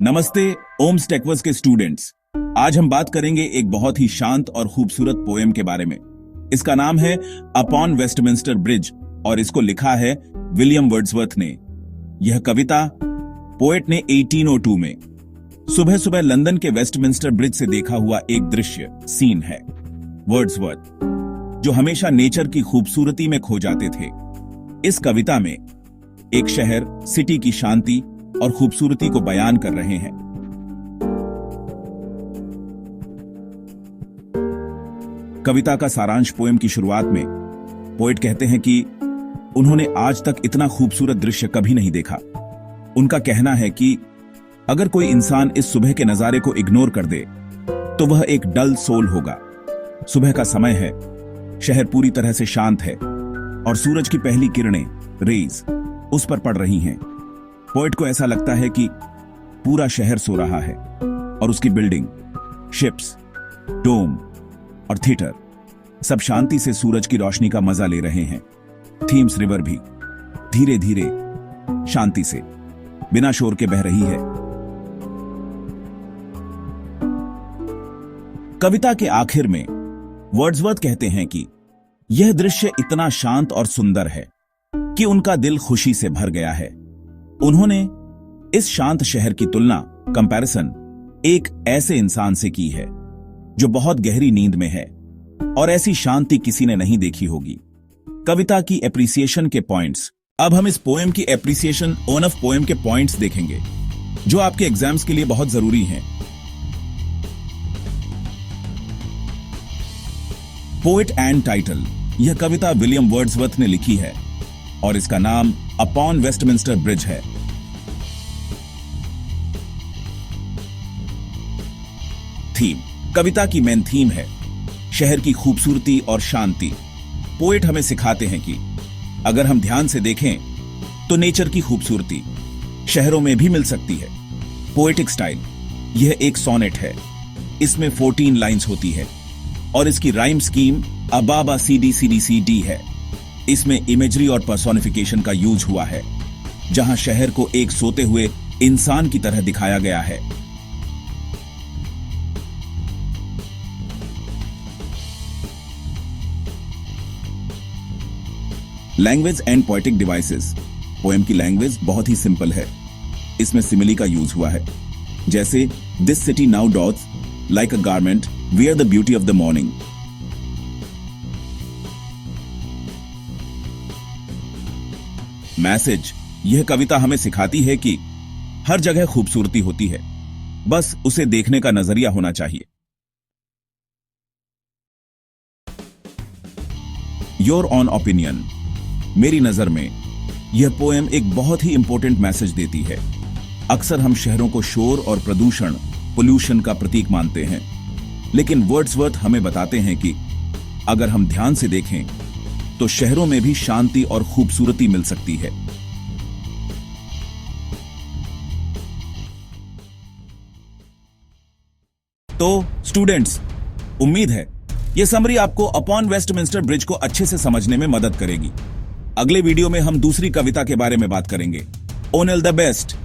नमस्ते ओम्स टेकवर्स के स्टूडेंट्स। आज हम बात करेंगे एक बहुत ही शांत और खूबसूरत पोएम के बारे में। इसका नाम है अपॉन वेस्टमिंस्टर ब्रिज और इसको लिखा है विलियम वर्ड्सवर्थ ने। यह कविता पोएट ने 1802 में सुबह सुबह लंदन के वेस्टमिंस्टर ब्रिज से देखा हुआ एक दृश्य सीन है। वर्ड्सवर्थ जो हमेशा नेचर की खूबसूरती में खो जाते थे, इस कविता में एक शहर सिटी की शांति और खूबसूरती को बयान कर रहे हैं। कविता का सारांश पोएम की शुरुआत में पोएट कहते हैं कि उन्होंने आज तक इतना खूबसूरत दृश्य कभी नहीं देखा। उनका कहना है कि अगर कोई इंसान इस सुबह के नजारे को इग्नोर कर दे तो वह एक डल सोल होगा। सुबह का समय है, शहर पूरी तरह से शांत है और सूरज की पहली किरणें रेज उस पर पड़ रही हैं। पोएट को ऐसा लगता है कि पूरा शहर सो रहा है और उसकी बिल्डिंग, शिप्स, डोम और थिएटर सब शांति से सूरज की रोशनी का मजा ले रहे हैं। थीम्स रिवर भी धीरे धीरे शांति से बिना शोर के बह रही है। कविता के आखिर में वर्ड्सवर्थ कहते हैं कि यह दृश्य इतना शांत और सुंदर है कि उनका दिल खुशी से भर गया है। उन्होंने इस शांत शहर की तुलना, कंपैरिजन, एक ऐसे इंसान से की है जो बहुत गहरी नींद में है और ऐसी शांति किसी ने नहीं देखी होगी। कविता की एप्रिसिएशन के पॉइंट्स। अब हम इस पोएम की एप्रिसिएशन ऑफ पोएम के पॉइंट्स देखेंगे जो आपके एग्जाम्स के लिए बहुत जरूरी हैं। Poet and title. यह कविता विलियम वर्ड्सवर्थ ने लिखी है और इसका नाम अपॉन वेस्टमिंस्टर ब्रिज है। थीम। कविता की मेन थीम है शहर की खूबसूरती और शांति। पोएट हमें सिखाते हैं कि अगर हम ध्यान से देखें तो नेचर की खूबसूरती शहरों में भी मिल सकती है। Poetic style. यह एक सोनेट है, इसमें 14 लाइंस होती है और इसकी राइम स्कीम अबाबा सीडी सीडी सी डी है। इसमें इमेजरी और पर्सोनिफिकेशन का यूज हुआ है, जहां शहर को एक सोते हुए इंसान की तरह दिखाया गया है। Language and poetic devices. Poem की लैंग्वेज बहुत ही सिंपल है। इसमें सिमिली का यूज हुआ है, जैसे this city now doth like a garment wear the beauty of the morning. Message. यह कविता हमें सिखाती है कि हर जगह खूबसूरती होती है, बस उसे देखने का नजरिया होना चाहिए। Your on opinion. मेरी नजर में यह पोएम एक बहुत ही इंपॉर्टेंट मैसेज देती है। अक्सर हम शहरों को शोर और प्रदूषण, पोल्यूशन का प्रतीक मानते हैं, लेकिन वर्ड्सवर्थ हमें बताते हैं कि अगर हम ध्यान से देखें तो शहरों में भी शांति और खूबसूरती मिल सकती है। तो स्टूडेंट्स, उम्मीद है यह समरी आपको अपॉन वेस्टमिंस्टर ब्रिज को अच्छे से समझने में मदद करेगी। अगले वीडियो में हम दूसरी कविता के बारे में बात करेंगे। O'Neill the best.